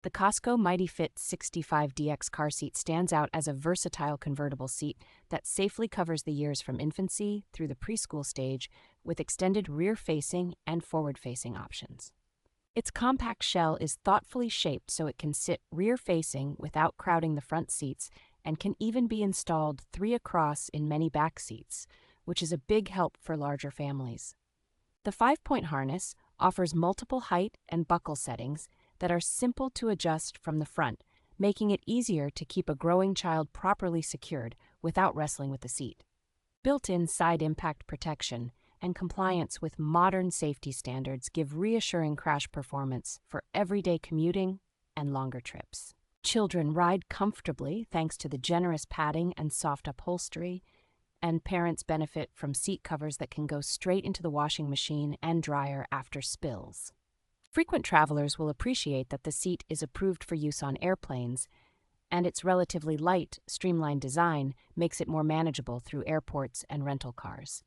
The Cosco Mighty Fit 65DX car seat stands out as a versatile convertible seat that safely covers the years from infancy through the preschool stage with extended rear-facing and forward-facing options. Its compact shell is thoughtfully shaped so it can sit rear-facing without crowding the front seats and can even be installed 3 across in many back seats, which is a big help for larger families. The 5-point harness offers multiple height and buckle settings that are simple to adjust from the front, making it easier to keep a growing child properly secured without wrestling with the seat. Built-in side impact protection and compliance with modern safety standards give reassuring crash performance for everyday commuting and longer trips. Children ride comfortably thanks to the generous padding and soft upholstery, and parents benefit from seat covers that can go straight into the washing machine and dryer after spills. Frequent travelers will appreciate that the seat is approved for use on airplanes, and its relatively light, streamlined design makes it more manageable through airports and rental cars.